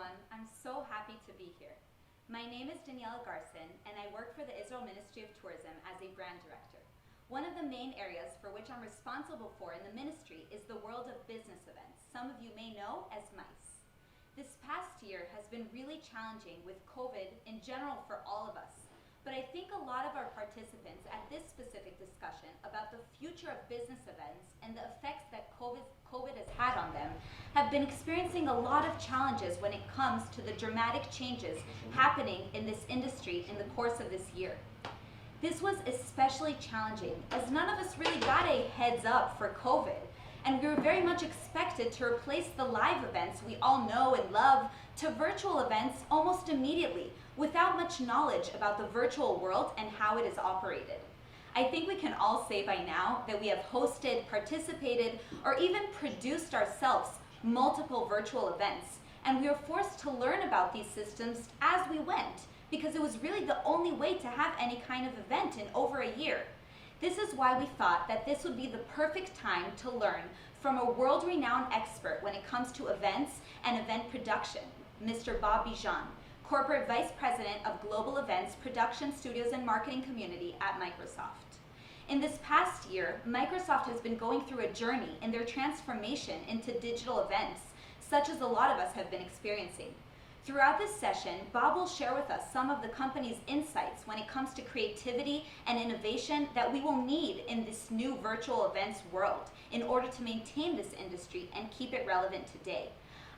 everyone. I'm so happy to be here. My name is Daniela Garson, and I work for the Israel Ministry of Tourism as a brand director. One of the main areas for which I'm responsible for in the ministry is the world of business events, some of you may know as MICE. This past year has been really challenging with COVID in general for all of us. But I think a lot of our participants at this specific discussion about the future of business events and the effects that COVID has had on them have been experiencing a lot of challenges when it comes to the dramatic changes happening in this industry in the course of this year. This was especially challenging as none of us really got a heads up for COVID, and we were very much expected to replace the live events we all know and love to virtual events almost immediately, without much knowledge about the virtual world and how it is operated. I think we can all say by now that we have hosted, participated, or even produced ourselves multiple virtual events, and we were forced to learn about these systems as we went, because it was really the only way to have any kind of event in over a year. This is why we thought that this would be the perfect time to learn from a world-renowned expert when it comes to events and event production, Mr. Bob Bijan, Corporate Vice President of Global Events, Production Studios and Marketing Community at Microsoft. In this past year, Microsoft has been going through a journey in their transformation into digital events, such as a lot of us have been experiencing. Throughout this session, Bob will share with us some of the company's insights when it comes to creativity and innovation that we will need in this new virtual events world in order to maintain this industry and keep it relevant today.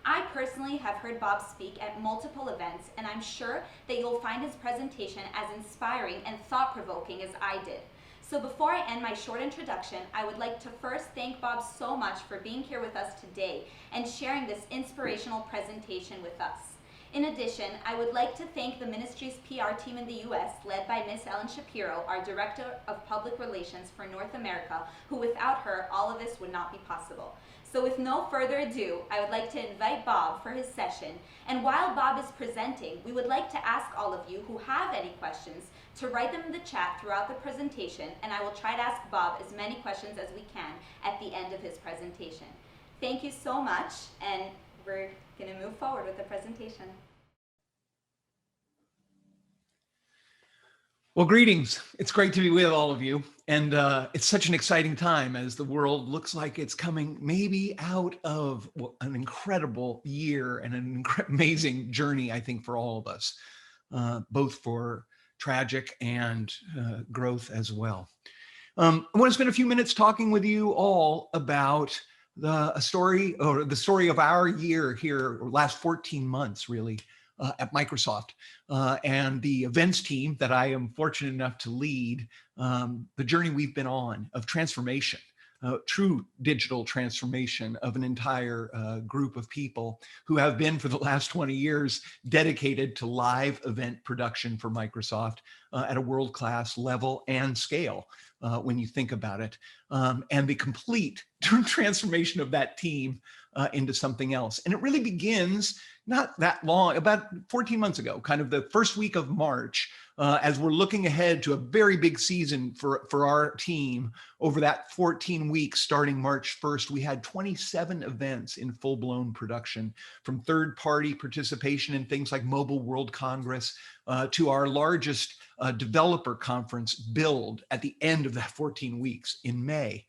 I personally have heard Bob speak at multiple events, and I'm sure that you'll find his presentation as inspiring and thought-provoking as I did. So before I end my short introduction, I would like to first thank Bob so much for being here with us today and sharing this inspirational presentation with us. In addition, I would like to thank the ministry's PR team in the US, led by Ms. Ellen Shapiro, our Director of Public Relations for North America, who without her, all of this would not be possible. So with no further ado, I would like to invite Bob for his session. And while Bob is presenting, we would like to ask all of you who have any questions to write them in the chat throughout the presentation, and I will try to ask Bob as many questions as we can at the end of his presentation. Thank you so much, and we're going to move forward with the presentation. Well, greetings. It's great to be with all of you. And it's such an exciting time as the world looks like it's coming maybe out of an incredible year and an amazing journey, I think, for all of us, both for tragic and growth as well. I want to spend a few minutes talking with you all about the story of our year here, or last 14 months, really, at Microsoft, and the events team that I am fortunate enough to lead, the journey we've been on of transformation, true digital transformation of an entire group of people who have been for the last 20 years dedicated to live event production for Microsoft at a world-class level and scale when you think about it, and the complete transformation of that team into something else. And it really begins not that long, about 14 months ago, kind of the first week of March, as we're looking ahead to a very big season for our team. Over that 14 weeks, starting March 1st, we had 27 events in full-blown production, from third-party participation in things like Mobile World Congress to our largest developer conference, Build, at the end of that 14 weeks in May.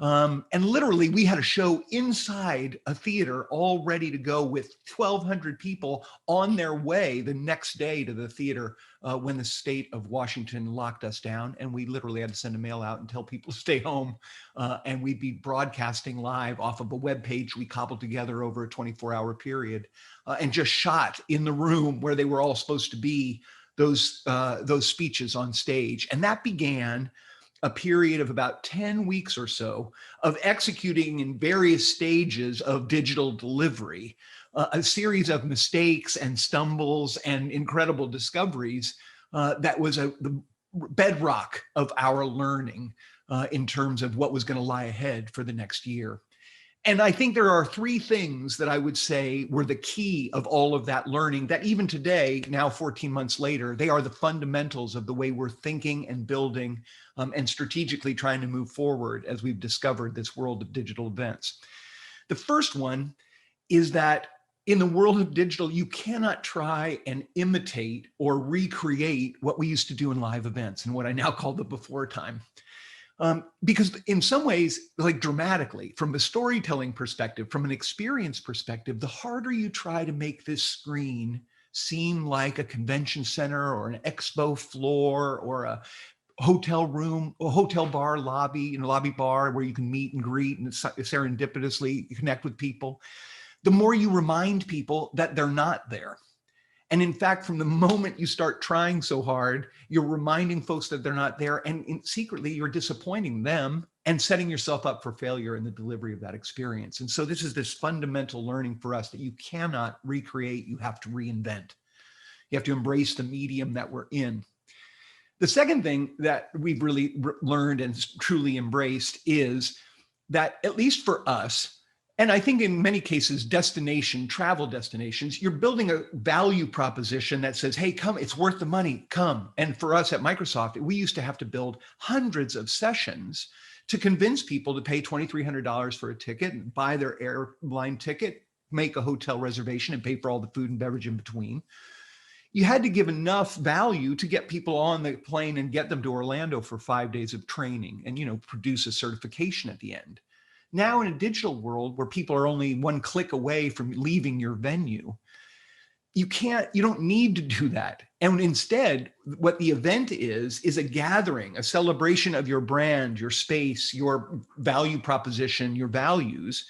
And literally, we had a show inside a theater all ready to go with 1,200 people on their way the next day to the theater when the state of Washington locked us down. And we literally had to send a mail out and tell people to stay home. And we'd be broadcasting live off of a web page we cobbled together over a 24-hour period and just shot in the room where they were all supposed to be, those speeches on stage. And that began a period of about 10 weeks or so of executing in various stages of digital delivery, a series of mistakes and stumbles and incredible discoveries that was the bedrock of our learning in terms of what was going to lie ahead for the next year. And I think there are three things that I would say were the key of all of that learning that even today, now 14 months later, they are the fundamentals of the way we're thinking and building and strategically trying to move forward as we've discovered this world of digital events. The first one is that in the world of digital, you cannot try and imitate or recreate what we used to do in live events and what I now call the before time. Because in some ways, like dramatically, from a storytelling perspective, from an experience perspective, the harder you try to make this screen seem like a convention center or an expo floor or a hotel room, a hotel bar lobby, lobby bar where you can meet and greet and serendipitously connect with people, the more you remind people that they're not there. And in fact, from the moment you start trying so hard, you're reminding folks that they're not there, and secretly you're disappointing them and setting yourself up for failure in the delivery of that experience. And so this is this fundamental learning for us that you cannot recreate, you have to reinvent. You have to embrace the medium that we're in. The second thing that we've really learned and truly embraced is that, at least for us, and I think in many cases, travel destinations, you're building a value proposition that says, hey, come, it's worth the money, come. And for us at Microsoft, we used to have to build hundreds of sessions to convince people to pay $2,300 for a ticket and buy their airline ticket, make a hotel reservation and pay for all the food and beverage in between. You had to give enough value to get people on the plane and get them to Orlando for 5 days of training and, produce a certification at the end. Now in a digital world where people are only one click away from leaving your venue, you don't need to do that. And instead, what the event is a gathering, a celebration of your brand, your space, your value proposition, your values,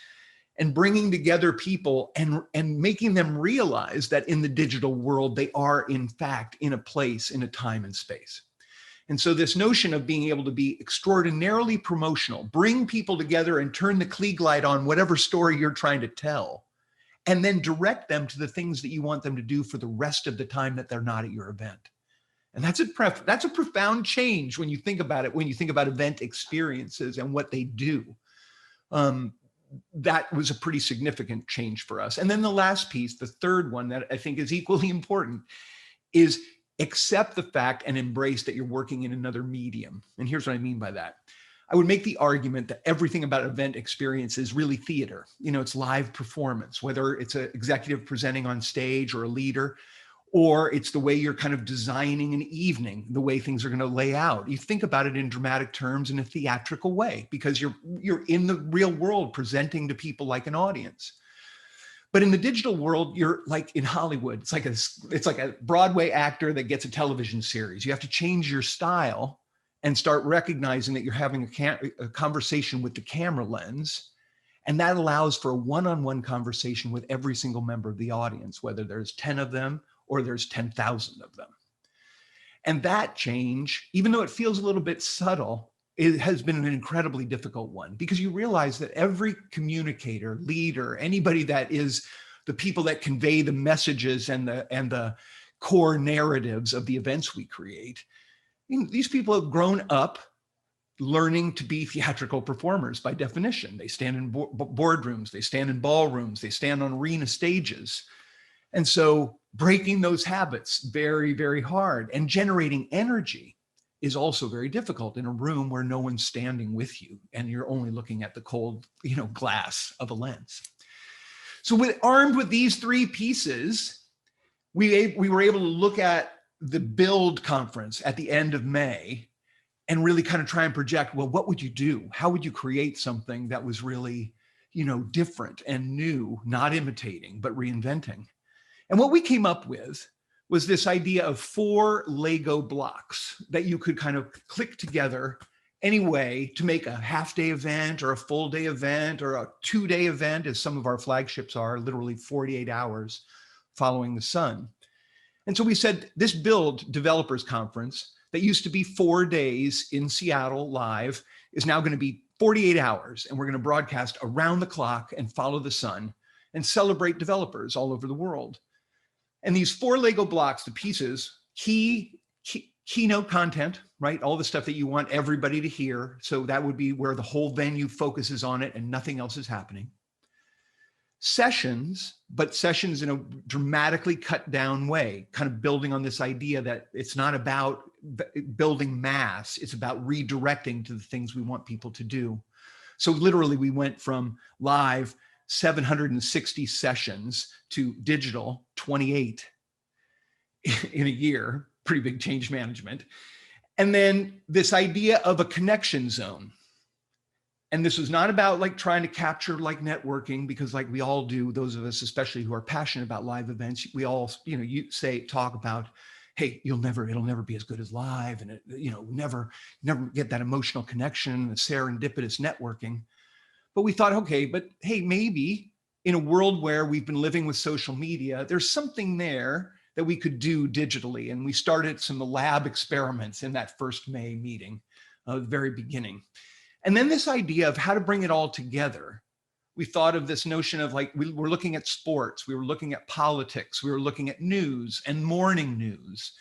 and bringing together people and making them realize that in the digital world, they are in fact in a place, in a time and space. And so this notion of being able to be extraordinarily promotional, bring people together and turn the Klieg light on whatever story you're trying to tell, and then direct them to the things that you want them to do for the rest of the time that they're not at your event. And that's a profound change when you think about it, when you think about event experiences and what they do. That was a pretty significant change for us. And then the last piece, the third one that I think is equally important, is accept the fact and embrace that you're working in another medium. And here's what I mean by that. I would make the argument that everything about event experience is really theater. It's live performance, whether it's an executive presenting on stage or a leader, or it's the way you're kind of designing an evening, the way things are going to lay out. You think about it in dramatic terms in a theatrical way because you're in the real world presenting to people like an audience. But in the digital world, you're like in Hollywood. It's like a Broadway actor that gets a television series. You have to change your style and start recognizing that you're having a conversation with the camera lens. And that allows for a one-on-one conversation with every single member of the audience, whether there's 10 of them or there's 10,000 of them. And that change, even though it feels a little bit subtle, it has been an incredibly difficult one because you realize that every communicator, leader, anybody that is the people that convey the messages and the core narratives of the events we create, these people have grown up learning to be theatrical performers by definition. They stand in boardrooms, they stand in ballrooms, they stand on arena stages. And so breaking those habits, very, very hard, and generating energy is also very difficult in a room where no one's standing with you and you're only looking at the cold, glass of a lens. So armed with these three pieces, we were able to look at the Build conference at the end of May and really kind of try and project, well, what would you do? How would you create something that was really, different and new, not imitating, but reinventing? And what we came up with was this idea of 4 Lego blocks that you could kind of click together anyway to make a half-day event or a full-day event or a 2-day event, as some of our flagships are, literally 48 hours following the sun. And so we said this Build Developers Conference that used to be 4 days in Seattle live is now going to be 48 hours, and we're going to broadcast around the clock and follow the sun and celebrate developers all over the world. And these 4 Lego blocks, the pieces, keynote content, right? All the stuff that you want everybody to hear. So that would be where the whole venue focuses on it and nothing else is happening. Sessions, but sessions in a dramatically cut down way, kind of building on this idea that it's not about building mass, it's about redirecting to the things we want people to do. So literally we went from live 760 sessions to digital, 28 in a year, pretty big change management. And then this idea of a connection zone. And this was not about like trying to capture like networking, because like we all do, those of us, especially who are passionate about live events, we all, you talk about, hey, it'll never be as good as live. And never get that emotional connection, the serendipitous networking. But we thought, okay, but hey, maybe in a world where we've been living with social media, there's something there that we could do digitally. And we started some lab experiments in that first May meeting, the very beginning. And then this idea of how to bring it all together. We thought of this notion of like, we were looking at sports, we were looking at politics, we were looking at news and morning news,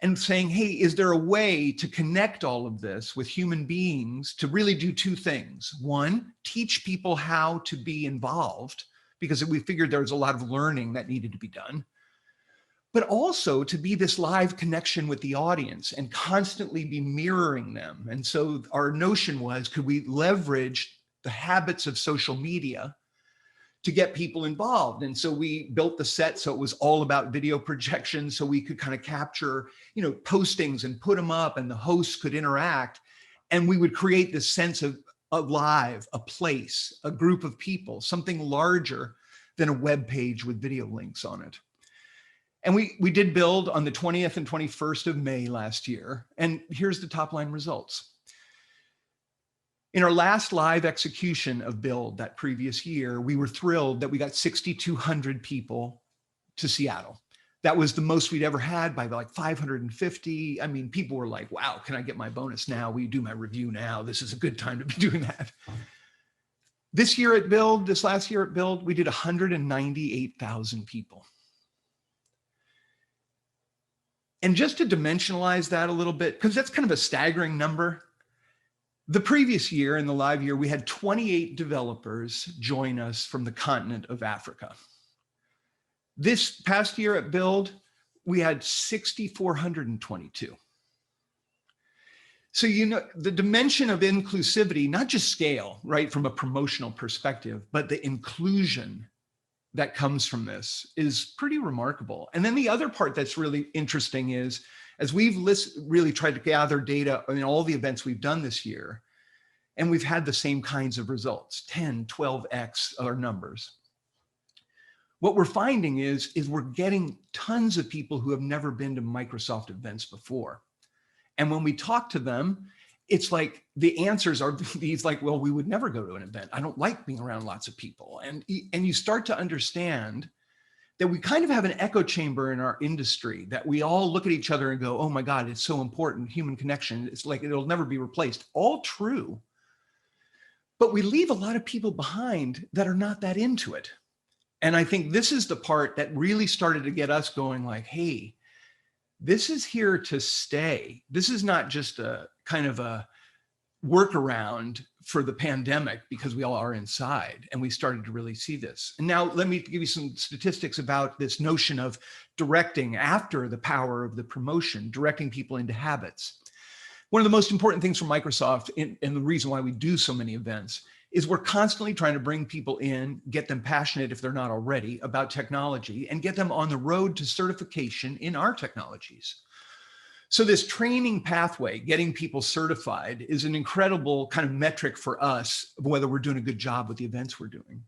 and saying, hey, is there a way to connect all of this with human beings to really do two things? One, teach people how to be involved, because we figured there was a lot of learning that needed to be done, but also to be this live connection with the audience and constantly be mirroring them. And so our notion was, could we leverage the habits of social media to get people involved? And so we built the set so it was all about video projection, so we could kind of capture, postings and put them up, and the hosts could interact, and we would create this sense of live, a place, a group of people, something larger than a web page with video links on it. And we did Build on the 20th and 21st of May last year. And here's the top line results. In our last live execution of Build that previous year, we were thrilled that we got 6,200 people to Seattle. That was the most we'd ever had by like 550. I mean, people were like, wow, can I get my bonus now? Will you do my review now? This is a good time to be doing that. This last year at Build, we did 198,000 people. And just to dimensionalize that a little bit, because that's kind of a staggering number, the previous year, in the live year, we had 28 developers join us from the continent of Africa. This past year at Build, we had 6,422. So, the dimension of inclusivity, not just scale, right, from a promotional perspective, but the inclusion that comes from this is pretty remarkable. And then the other part that's really interesting is, as we've really tried to gather data in all the events we've done this year, and we've had the same kinds of results, 10, 12x our numbers. What we're finding is we're getting tons of people who have never been to Microsoft events before. And when we talk to them, it's like the answers are these like, well, we would never go to an event. I don't like being around lots of people. And you start to understand that we kind of have an echo chamber in our industry, that we all look at each other and go, oh my God, it's so important, human connection. It's like, it'll never be replaced. All true. But we leave a lot of people behind that are not that into it. And I think this is the part that really started to get us going like, hey, this is here to stay. This is not just a kind of a workaround for the pandemic because we all are inside, and we started to really see this. And now let me give you some statistics about this notion of directing after the power of the promotion, directing people into habits. One of the most important things for Microsoft, and the reason why we do so many events, is we're constantly trying to bring people in, get them passionate if they're not already about technology, and get them on the road to certification in our technologies. So this training pathway, getting people certified, is an incredible kind of metric for us of whether we're doing a good job with the events we're doing.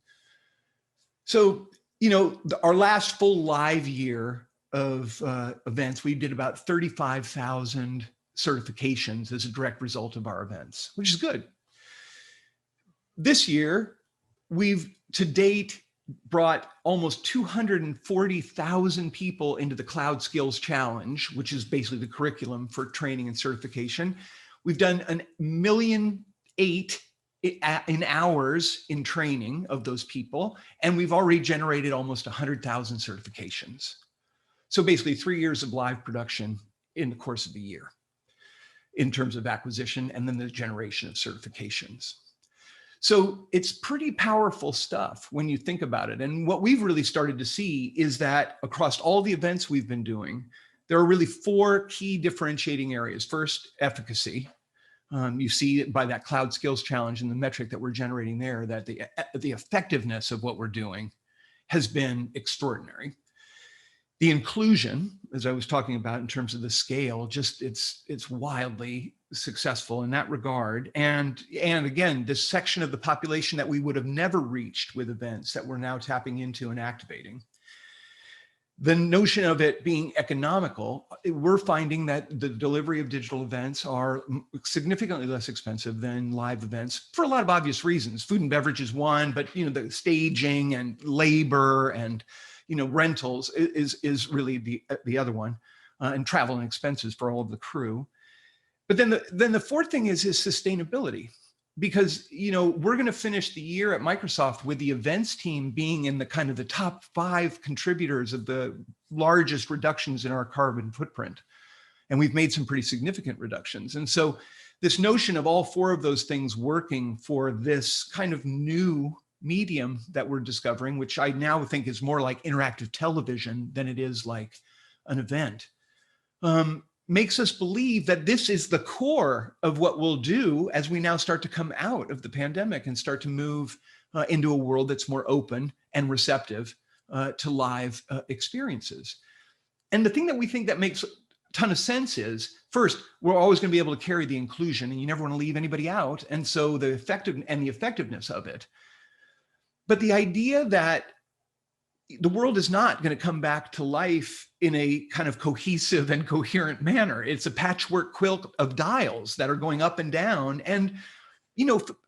So, our last full live year of events, we did about 35,000 certifications as a direct result of our events, which is good. This year, we've to date brought almost 240,000 people into the Cloud Skills Challenge, which is basically the curriculum for training and certification. We've done 1.8 million in hours in training of those people, and we've already generated almost 100,000 certifications. So basically 3 years of live production in the course of a year in terms of acquisition, and then the generation of certifications. So it's pretty powerful stuff when you think about it. And what we've really started to see is that across all the events we've been doing, there are really 4 key differentiating areas. First, efficacy. You see it by that cloud skills challenge and the metric that we're generating there, that the effectiveness of what we're doing has been extraordinary. The inclusion, as I was talking about in terms of the scale, just it's wildly successful in that regard. And again, this section of the population that we would have never reached with events that we're now tapping into and activating. The notion of it being economical, we're finding that the delivery of digital events are significantly less expensive than live events for a lot of obvious reasons. Food and beverage is one, but the staging and labor and rentals is really the other one, and travel and expenses for all of the crew. But then the fourth thing is sustainability, because we're going to finish the year at Microsoft with the events team being in the kind of the top 5 contributors of the largest reductions in our carbon footprint, and we've made some pretty significant reductions. And so this notion of all 4 of those things working for this kind of new medium that we're discovering, which I now think is more like interactive television than it is like an event, makes us believe that this is the core of what we'll do as we now start to come out of the pandemic and start to move into a world that's more open and receptive to live experiences. And the thing that we think that makes a ton of sense is, first, we're always going to be able to carry the inclusion, and you never want to leave anybody out. And so the effectiveness of it. But the idea that the world is not going to come back to life in a kind of cohesive and coherent manner. It's a patchwork quilt of dials that are going up and down. And,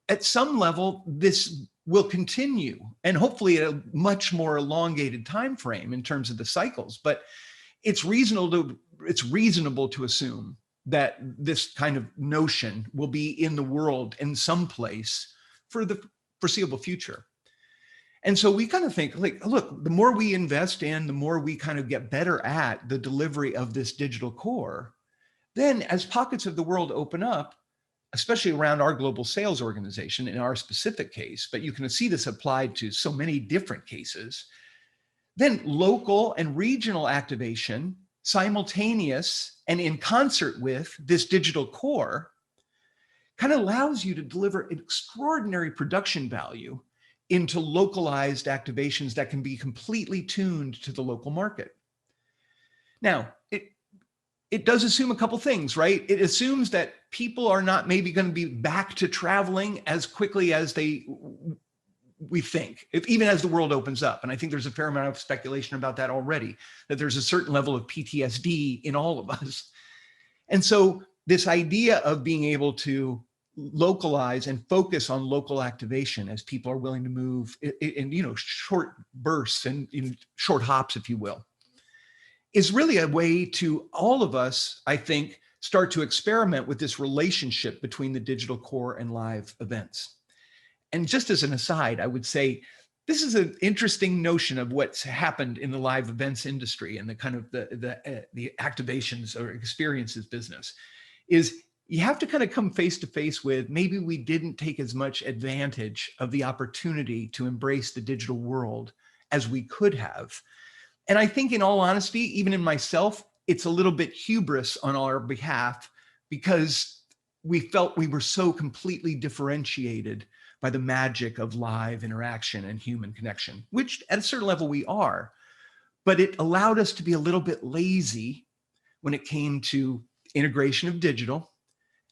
at some level, this will continue, and hopefully at a much more elongated time frame in terms of the cycles. But it's reasonable to assume that this kind of notion will be in the world in some place for the foreseeable future. And so we kind of think, look, the more we invest in, the more we kind of get better at the delivery of this digital core. Then as pockets of the world open up, especially around our global sales organization in our specific case, but you can see this applied to so many different cases, then local and regional activation, simultaneous and in concert with this digital core, kind of allows you to deliver extraordinary production value into localized activations that can be completely tuned to the local market. Now, it does assume a couple things, right? It assumes that people are not maybe going to be back to traveling as quickly as we think, even as the world opens up. And I think there's a fair amount of speculation about that already, that there's a certain level of PTSD in all of us. And so this idea of being able to localize and focus on local activation as people are willing to move in short bursts and in short hops, if you will, is really a way to all of us, I think, start to experiment with this relationship between the digital core and live events. And just as an aside, I would say this is an interesting notion of what's happened in the live events industry and the kind of the activations or experiences business is you have to kind of come face to face with, maybe we didn't take as much advantage of the opportunity to embrace the digital world as we could have. And I think in all honesty, even in myself, it's a little bit hubris on our behalf because we felt we were so completely differentiated by the magic of live interaction and human connection, which at a certain level we are, but it allowed us to be a little bit lazy when it came to integration of digital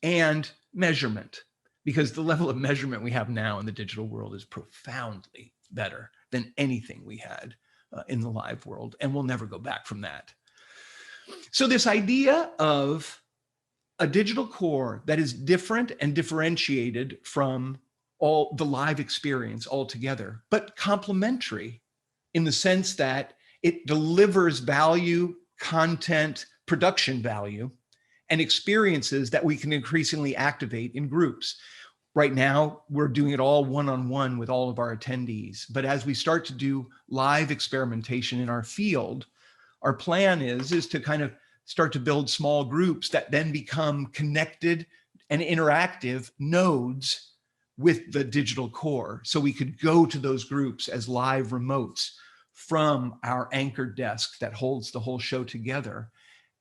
and measurement, because the level of measurement we have now in the digital world is profoundly better than anything we had in the live world, and we'll never go back from that. So this idea of a digital core that is different and differentiated from all the live experience altogether, but complementary in the sense that it delivers value, content, production value, and experiences that we can increasingly activate in groups. Right now, we're doing it all one-on-one with all of our attendees. But as we start to do live experimentation in our field, our plan is to kind of start to build small groups that then become connected and interactive nodes with the digital core. So we could go to those groups as live remotes from our anchor desk that holds the whole show together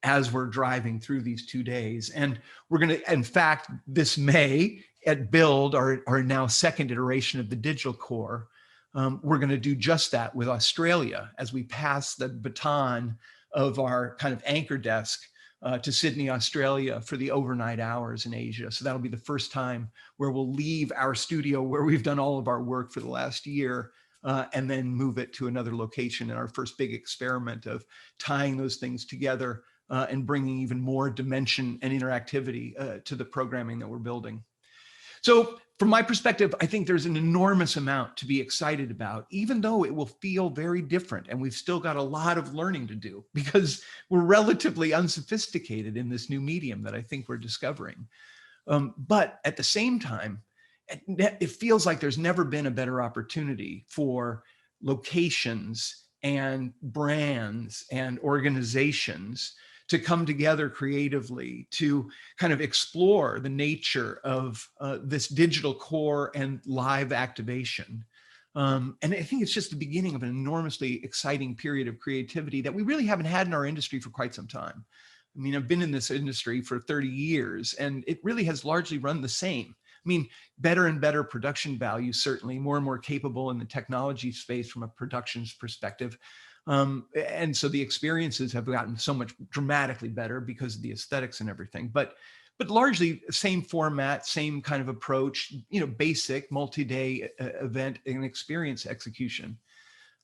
as we're driving through these 2 days. And we're going to, in fact, this May at Build, our now second iteration of the digital core, we're going to do just that with Australia as we pass the baton of our kind of anchor desk to Sydney, Australia for the overnight hours in Asia. So that'll be the first time where we'll leave our studio where we've done all of our work for the last year and then move it to another location in our first big experiment of tying those things together and bringing even more dimension and interactivity to the programming that we're building. So from my perspective, I think there's an enormous amount to be excited about, even though it will feel very different. And we've still got a lot of learning to do because we're relatively unsophisticated in this new medium that I think we're discovering. But at the same time, it feels like there's never been a better opportunity for locations and brands and organizations to come together creatively to kind of explore the nature of this digital core and live activation. And I think it's just the beginning of an enormously exciting period of creativity that we really haven't had in our industry for quite some time. I mean, I've been in this industry for 30 years and it really has largely run the same. I mean, better and better production value, certainly more and more capable in the technology space from a productions perspective. And so the experiences have gotten so much dramatically better because of the aesthetics and everything, but largely same format, same kind of approach, basic multi-day event and experience execution.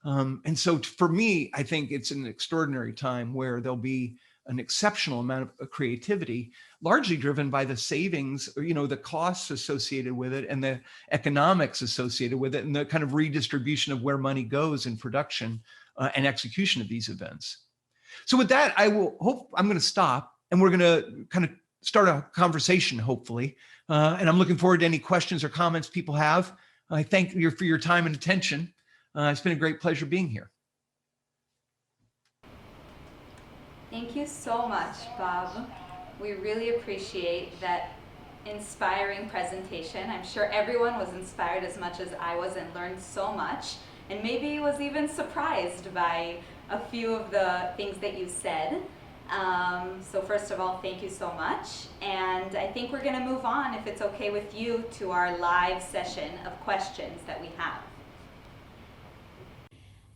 And so for me, I think it's an extraordinary time where there'll be an exceptional amount of creativity, largely driven by the savings, the costs associated with it and the economics associated with it and the kind of redistribution of where money goes in production and execution of these events. So with that, I'm going to stop and we're going to kind of start a conversation, hopefully. And I'm looking forward to any questions or comments people have. I thank you for your time and attention. It's been a great pleasure being here. Thank you so much, Bob. We really appreciate that inspiring presentation. I'm sure everyone was inspired as much as I was and learned so much, and maybe was even surprised by a few of the things that you said. So first of all, thank you so much. And I think we're gonna move on, if it's okay with you, to our live session of questions that we have.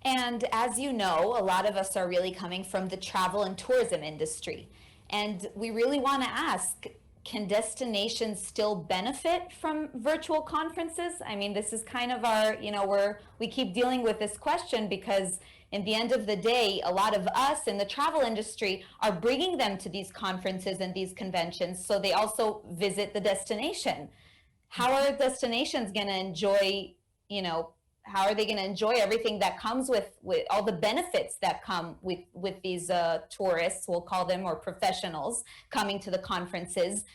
And as you know, a lot of us are really coming from the travel and tourism industry. And we really want to ask, can destinations still benefit from virtual conferences? I mean, this is kind of our, we keep dealing with this question because in the end of the day, a lot of us in the travel industry are bringing them to these conferences and these conventions, so they also visit the destination. How are destinations going to enjoy, how are they going to enjoy everything that comes with all the benefits that come with these tourists, we'll call them, or professionals coming to the conferences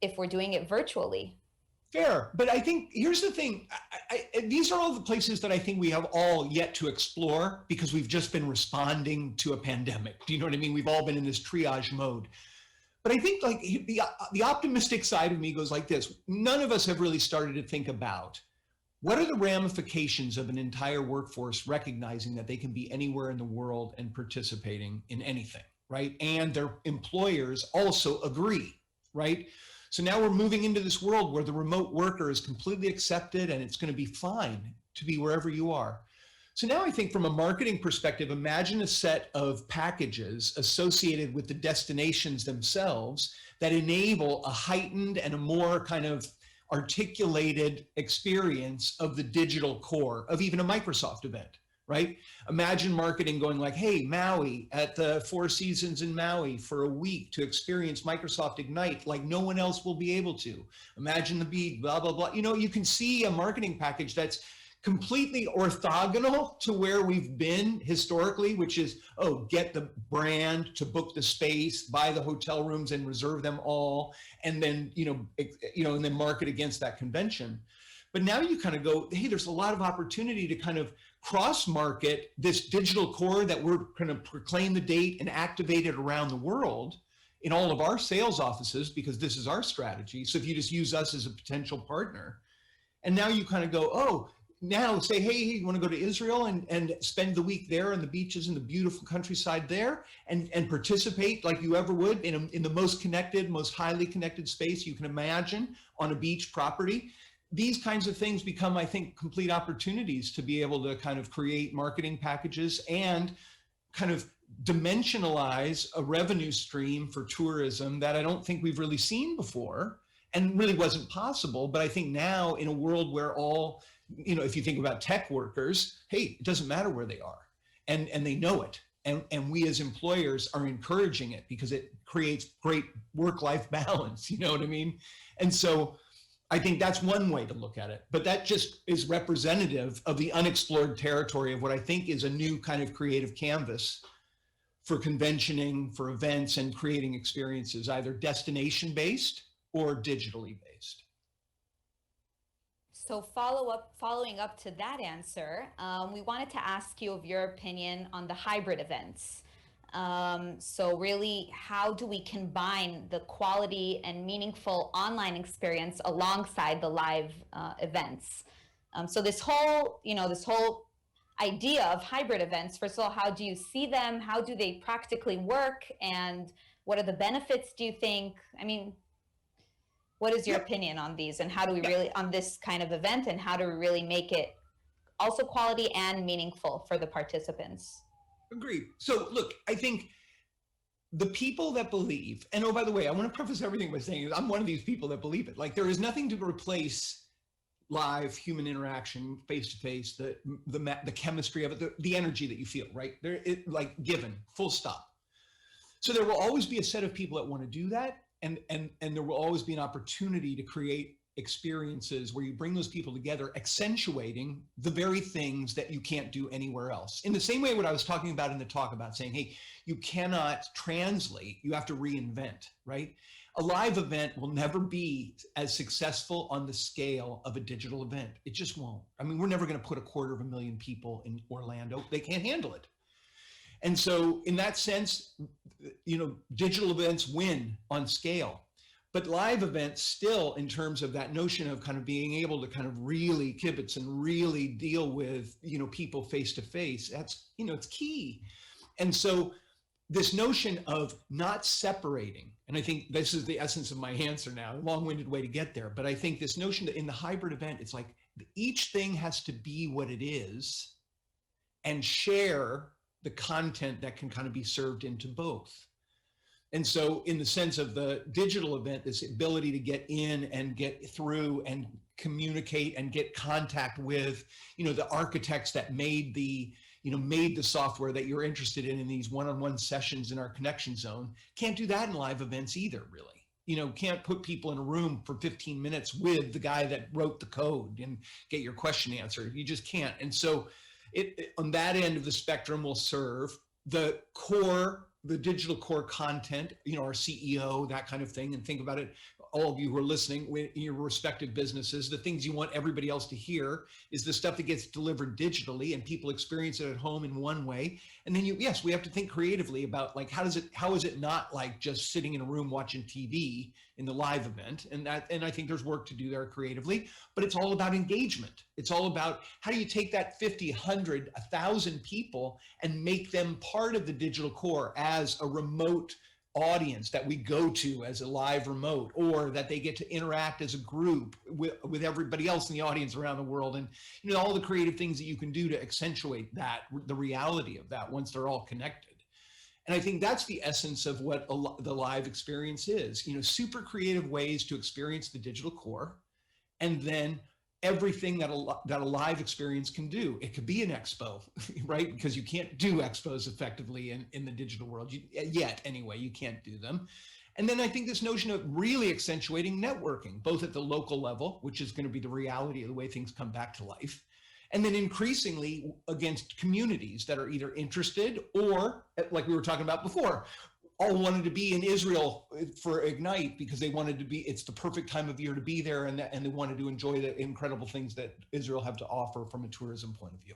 if we're doing it virtually? Fair, but I think here's the thing. These are all the places that I think we have all yet to explore because we've just been responding to a pandemic. Do you know what I mean? We've all been in this triage mode. But I think like the optimistic side of me goes like this. None of us have really started to think about what are the ramifications of an entire workforce recognizing that they can be anywhere in the world and participating in anything, right? And their employers also agree, right? So now we're moving into this world where the remote worker is completely accepted and it's going to be fine to be wherever you are. So now I think from a marketing perspective, imagine a set of packages associated with the destinations themselves that enable a heightened and a more kind of articulated experience of the digital core of even a Microsoft event, right? Imagine marketing going like, hey, Maui at the Four Seasons in Maui for a week to experience Microsoft Ignite like no one else will be able to. Imagine the beat, blah, blah, blah. You can see a marketing package that's completely orthogonal to where we've been historically, which is, get the brand to book the space, buy the hotel rooms and reserve them all, and then, and then market against that convention. But now you kind of go, hey, there's a lot of opportunity to kind of cross-market this digital core that we're going to proclaim the date and activate it around the world in all of our sales offices, because this is our strategy. So if you just use us as a potential partner, and now you kind of go, now say, hey, you want to go to Israel and spend the week there on the beaches and the beautiful countryside there and participate like you ever would in the most connected, most highly connected space you can imagine on a beach property. These kinds of things become, I think, complete opportunities to be able to kind of create marketing packages and kind of dimensionalize a revenue stream for tourism that I don't think we've really seen before and really wasn't possible. But I think now in a world where all, if you think about tech workers, hey, it doesn't matter where they are and they know it. And we as employers are encouraging it because it creates great work-life balance, you know what I mean? And so I think that's one way to look at it, but that just is representative of the unexplored territory of what I think is a new kind of creative canvas for conventioning, for events and creating experiences, either destination-based or digitally based. So following up to that answer, we wanted to ask you of your opinion on the hybrid events. So really, how do we combine the quality and meaningful online experience alongside the live events? So this whole idea of hybrid events, first of all, how do you see them? How do they practically work? And what are the benefits, do you think? I mean, what is your opinion on these, and how do we really, on this kind of event, and how do we really make it also quality and meaningful for the participants? Agreed. So look, I think the people that believe, and oh, by the way, I want to preface everything by saying I'm one of these people that believe it. Like, there is nothing to replace live human interaction, face to face, the chemistry of it, the energy that you feel, right? Like given, full stop. So there will always be a set of people that want to do that. And there will always be an opportunity to create experiences where you bring those people together, accentuating the very things that you can't do anywhere else. In the same way what I was talking about in the talk about saying, hey, you cannot translate, you have to reinvent, right? A live event will never be as successful on the scale of a digital event. It just won't. I mean, we're never going to put 250,000 people in Orlando. They can't handle it. And so in that sense, digital events win on scale, but live events still, in terms of that notion of kind of being able to kind of really kibitz and really deal with, people face to face, that's, it's key. And so this notion of not separating, and I think this is the essence of my answer now, a long-winded way to get there, but I think this notion that in the hybrid event, it's like each thing has to be what it is and share the content that can kind of be served into both. And so in the sense of the digital event, this ability to get in and get through and communicate and get contact with, the architects that made the software that you're interested in these one-on-one sessions in our connection zone, can't do that in live events either, really. Can't put people in a room for 15 minutes with the guy that wrote the code and get your question answered. You just can't. And so it on that end of the spectrum will serve the digital core content, our CEO, that kind of thing. And think about it, all of you who are listening in your respective businesses, the things you want everybody else to hear is the stuff that gets delivered digitally and people experience it at home in one way. And then we have to think creatively about like, how is it not like just sitting in a room watching TV in the live event? And I think there's work to do there creatively, but it's all about engagement. It's all about how do you take that 50, 100, 1,000 people and make them part of the digital core as a remote audience that we go to as a live remote, or that they get to interact as a group with everybody else in the audience around the world, and all the creative things that you can do to accentuate that, the reality of that once they're all connected. And I think that's the essence of what the live experience is, super creative ways to experience the digital core, and then everything that a live experience can do. It could be an expo, right? Because you can't do expos effectively in the digital world yet. Anyway, you can't do them. And then I think this notion of really accentuating networking, both at the local level, which is going to be the reality of the way things come back to life, and then increasingly against communities that are either interested or, like we were talking about before, all wanted to be in Israel for Ignite because they wanted to be, it's the perfect time of year to be there, and they wanted to enjoy the incredible things that Israel have to offer from a tourism point of view.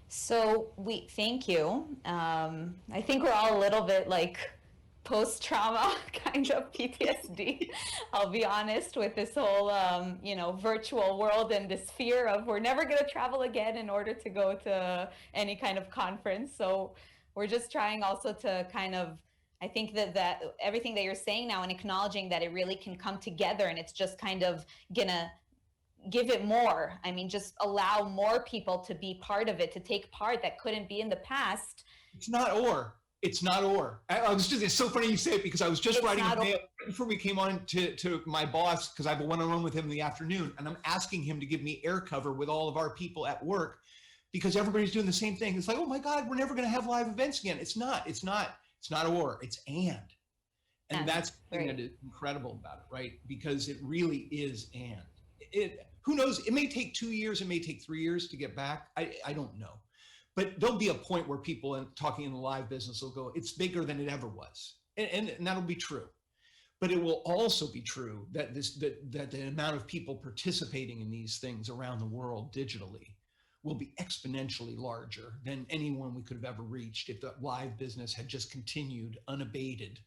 So thank you. I think we're all a little bit like post-trauma kind of PTSD. I'll be honest, with this whole, virtual world and this fear of we're never going to travel again in order to go to any kind of conference. So we're just trying also to kind of, I think that everything that you're saying now and acknowledging that it really can come together, and it's just kind of gonna give it more. I mean, just allow more people to be part of it, to take part that couldn't be in the past. It's not or. It's not or. It's so funny you say it, because I was just writing a mail before we came on to my boss, because I have a one-on-one with him in the afternoon, and I'm asking him to give me air cover with all of our people at work, because everybody's doing the same thing. It's like, oh my God, we're never going to have live events again. It's not or, it's and. And that's the thing that is incredible about it, right? Because it really is and. Who knows? It may take 2 years, it may take 3 years to get back. I don't know. But there'll be a point where people talking in the live business will go, it's bigger than it ever was. And that'll be true. But it will also be true that that the amount of people participating in these things around the world digitally will be exponentially larger than anyone we could have ever reached if the live business had just continued unabated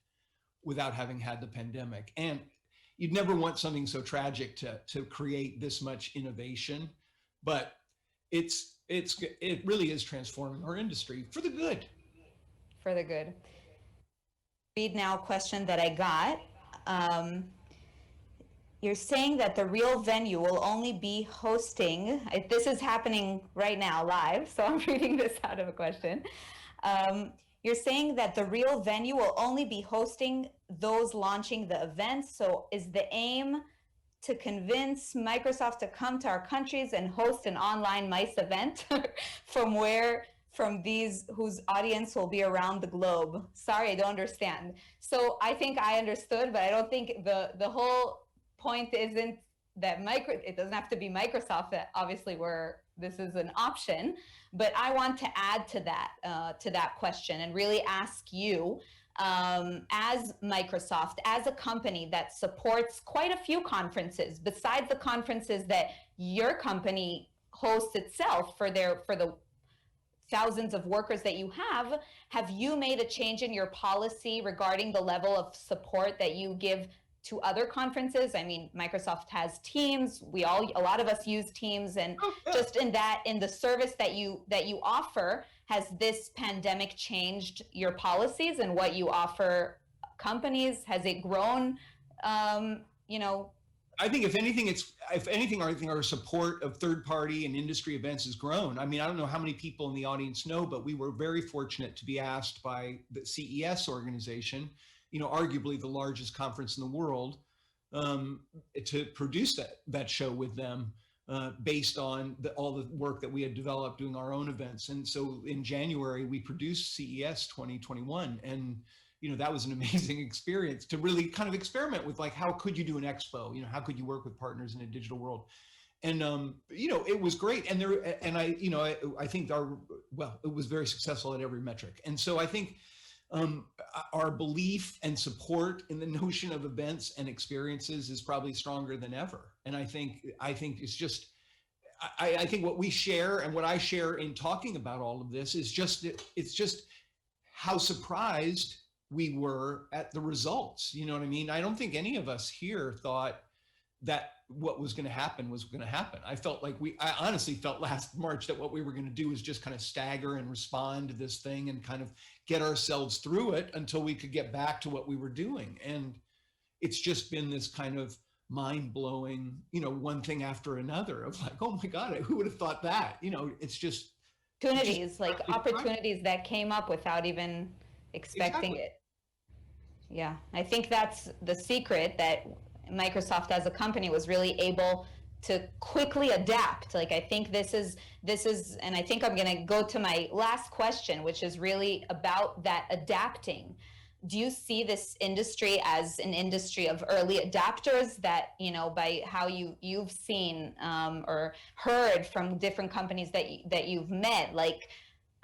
without having had the pandemic. And you'd never want something so tragic to create this much innovation, but it really is transforming our industry for the good. For the good. Read now a question that I got. You're saying that the real venue will only be hosting, this is happening right now live, so I'm reading this out of a question. You're saying that the real venue will only be hosting those launching the events. So is the aim to convince Microsoft to come to our countries and host an online MICE event from these whose audience will be around the globe? Sorry, I don't understand. So I think I understood, but I don't think the whole point isn't that it doesn't have to be Microsoft, that obviously this is an option, but I want to add to that question and really ask you, as Microsoft, as a company that supports quite a few conferences, besides the conferences that your company hosts itself for the thousands of workers that you have you made a change in your policy regarding the level of support that you give to other conferences? I mean, Microsoft has Teams. A lot of us use Teams, and just in the service that you offer, has this pandemic changed your policies and what you offer companies? Has it grown? I think if anything, I think our support of third-party and industry events has grown. I mean, I don't know how many people in the audience know, but we were very fortunate to be asked by the CES organization, arguably the largest conference in the world, to produce that show with them, based on all the work that we had developed doing our own events. And so in January, we produced CES 2021. And, that was an amazing experience to really kind of experiment with, like, how could you do an expo? How could you work with partners in a digital world? And, it was great. And I think it was very successful at every metric. And so I think, our belief and support in the notion of events and experiences is probably stronger than ever. And I think it's just, I think what we share and what I share in talking about all of this is it's just how surprised we were at the results. You know what I mean? I don't think any of us here thought that what was going to happen was going to happen. I honestly felt last March that what we were going to do was just kind of stagger and respond to this thing and kind of get ourselves through it until we could get back to what we were doing. And it's just been this kind of mind-blowing, one thing after another of like, oh my God, who would have thought that? It's just opportunities that came up without even expecting it. Yeah, I think that's the secret, that Microsoft as a company was really able to quickly adapt. Like, I think this is, and I think I'm going to go to my last question, which is really about that adapting. Do you see this industry as an industry of early adapters that, by how you've seen or heard from different companies that you've met? Like,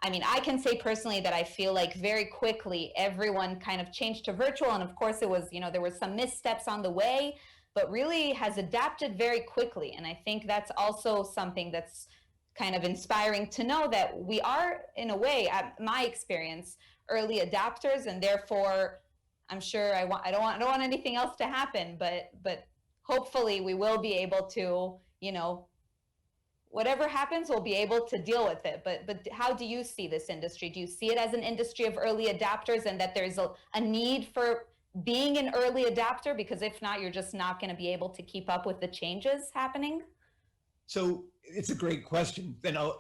I mean, I can say personally that I feel like very quickly everyone kind of changed to virtual. And of course it was, there were some missteps on the way, but really has adapted very quickly. And I think that's also something that's kind of inspiring to know, that we are, in a way, at my experience, early adapters. And therefore, I'm sure I don't want anything else to happen, but hopefully we will be able to, you know, whatever happens, we'll be able to deal with it. But how do you see this industry? Do you see it as an industry of early adapters, and that there's a need for being an early adapter? Because if not, you're just not going to be able to keep up with the changes happening. So it's a great question. And I'll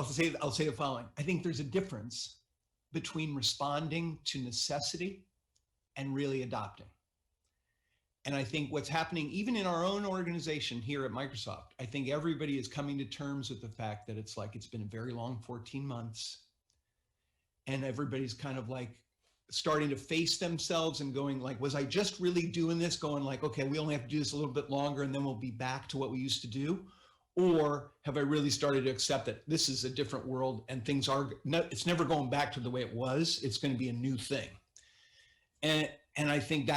say the following. I think there's a difference between responding to necessity and really adopting. And I think what's happening, even in our own organization here at Microsoft, I think everybody is coming to terms with the fact that it's been a very long 14 months. And everybody's kind of like starting to face themselves and going like, was I just really doing this? Going like, okay, we only have to do this a little bit longer and then we'll be back to what we used to do. Or have I really started to accept that this is a different world and it's never going back to the way it was. It's going to be a new thing. And I think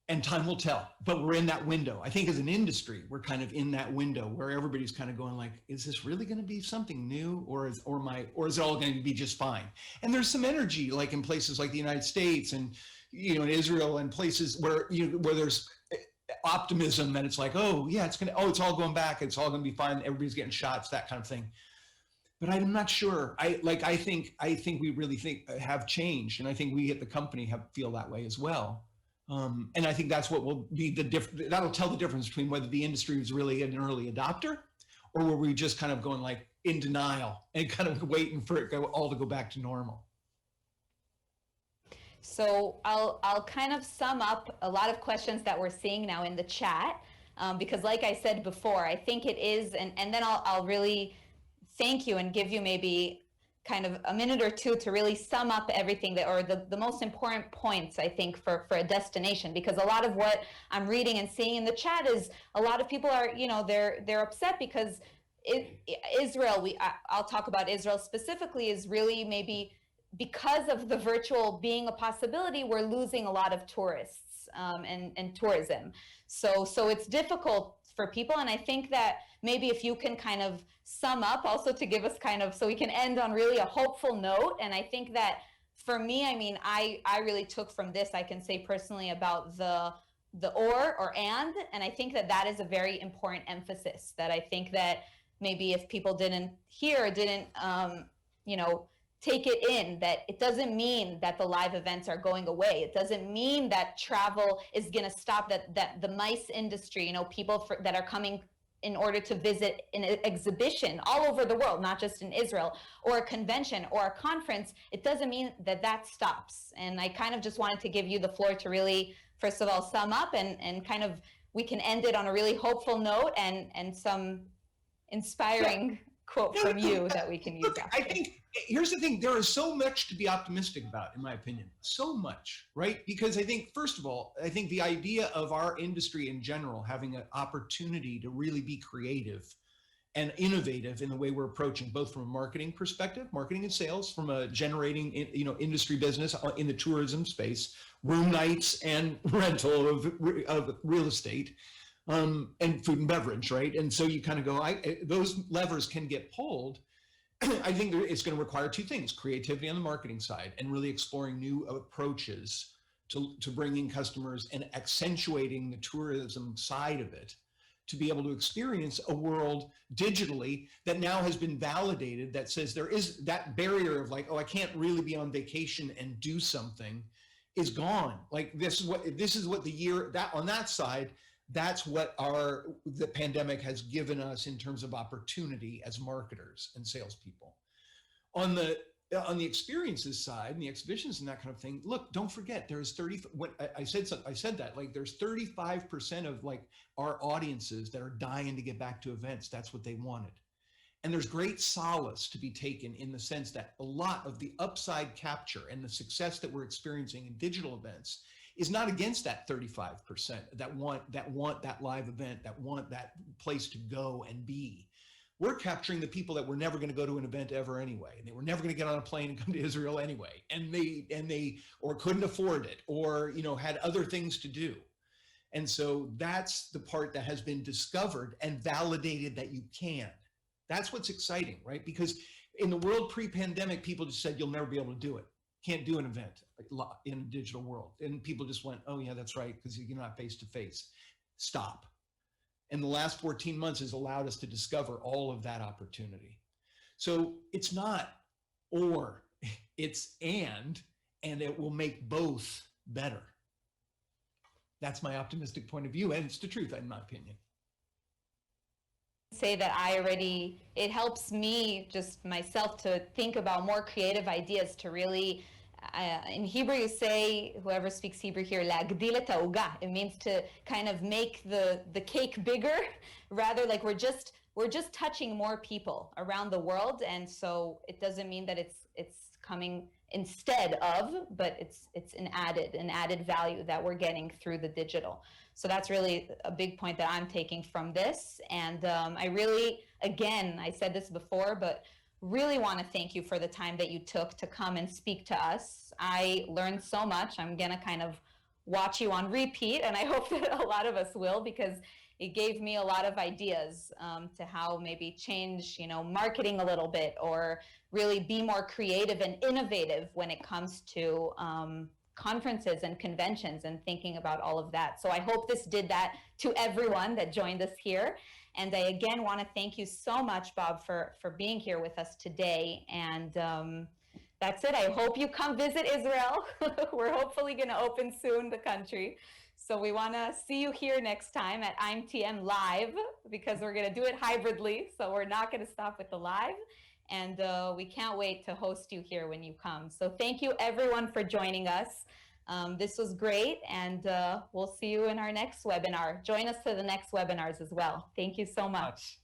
and time will tell, but we're in that window. I think as an industry, we're kind of in that window where everybody's kind of going like, is this really going to be something new, or is it all going to be just fine? And there's some energy, like in places like the United States and, you know, in Israel and places where there's optimism that it's like, oh yeah, it's all going back. It's all going to be fine. Everybody's getting shots, that kind of thing. But I'm not sure. I think we really have changed. And I think we at the company feel that way as well. And I think that's what will be that'll tell the difference between whether the industry is really an early adopter or were we just kind of going like in denial and kind of waiting for it all to go back to normal. So I'll kind of sum up a lot of questions that we're seeing now in the chat, because like I said before, I think it is, and then I'll really thank you and give you maybe kind of a minute or two to really sum up everything or the most important points, I think, for a destination, because a lot of what I'm reading and seeing in the chat is a lot of people are, you know, they're upset because Israel, I'll talk about Israel specifically, is really maybe because of the virtual being a possibility, we're losing a lot of tourists and tourism. So it's difficult for people. And I think that maybe if you can kind of sum up also to give us kind of, so we can end on really a hopeful note. And I think that for me, I mean, I really took from this, I can say personally, about the or and I think that is a very important emphasis, that I think that maybe if people didn't hear, you know, take it in, that it doesn't mean that the live events are going away. It doesn't mean that travel is going to stop, that the MICE industry, you know, people that are coming in order to visit an exhibition all over the world, not just in Israel, or a convention or a conference, it doesn't mean that stops. And I kind of just wanted to give you the floor to really, first of all, sum up and kind of, we can end it on a really hopeful note and some inspiring quote from you that we can use. Look, I think here's the thing, there is so much to be optimistic about, in my opinion, so much, right? Because I think, first of all, I think the idea of our industry in general having an opportunity to really be creative and innovative in the way we're approaching, both from a marketing perspective, marketing and sales, from a generating, you know, industry business in the tourism space, room nights and rental of real estate, and food and beverage, right? And so you kind of go, those levers can get pulled. I think it's going to require two things: creativity on the marketing side and really exploring new approaches to bringing customers and accentuating the tourism side of it, to be able to experience a world digitally that now has been validated, that says there is that barrier of like, oh, I can't really be on vacation and do something, is gone. Like this is what the year that on that side, that's what the pandemic has given us in terms of opportunity as marketers and salespeople. On the experiences side and the exhibitions and that kind of thing, look, don't forget, there's I said that, like, there's 35% of like our audiences that are dying to get back to events. That's what they wanted. And there's great solace to be taken in the sense that a lot of the upside capture and the success that we're experiencing in digital events is not against that 35% that want that live event, that want that place to go and be. We're capturing the people that were never going to go to an event ever anyway, and they were never going to get on a plane and come to Israel anyway, and they or couldn't afford it, or, you know, had other things to do. And so that's the part that has been discovered and validated that you can. That's what's exciting, right? Because in the world pre-pandemic, people just said you'll never be able to do it. can't do an event in a digital world. And people just went, oh yeah, that's right, because you're not face to face. Stop. And the last 14 months has allowed us to discover all of that opportunity. So it's not or, it's and it will make both better. That's my optimistic point of view, and it's the truth, in my opinion. Say that it helps me, just myself, to think about more creative ideas, to really, in Hebrew you say, whoever speaks Hebrew here, להגדיל את העוגה. It means to kind of make the cake bigger, rather, like we're just touching more people around the world, and so it doesn't mean that it's coming instead of, but it's an added value that we're getting through the digital. So that's really a big point that I'm taking from this. And I really, again, I said this before, but really want to thank you for the time that you took to come and speak to us. I learned so much. I'm going to kind of watch you on repeat, and I hope that a lot of us will, because it gave me a lot of ideas to how maybe change, marketing a little bit, or really be more creative and innovative when it comes to conferences and conventions and thinking about all of that. So I hope this did that to everyone that joined us here. And I again want to thank you so much, Bob, for being here with us today. And that's it. I hope you come visit Israel. We're hopefully going to open soon, the country. So we want to see you here next time at IMTM Live, because we're going to do it hybridly. So we're not going to stop with the live. And we can't wait to host you here when you come. So thank you, everyone, for joining us. This was great, and we'll see you in our next webinar. Join us to the next webinars as well. Thank you so much.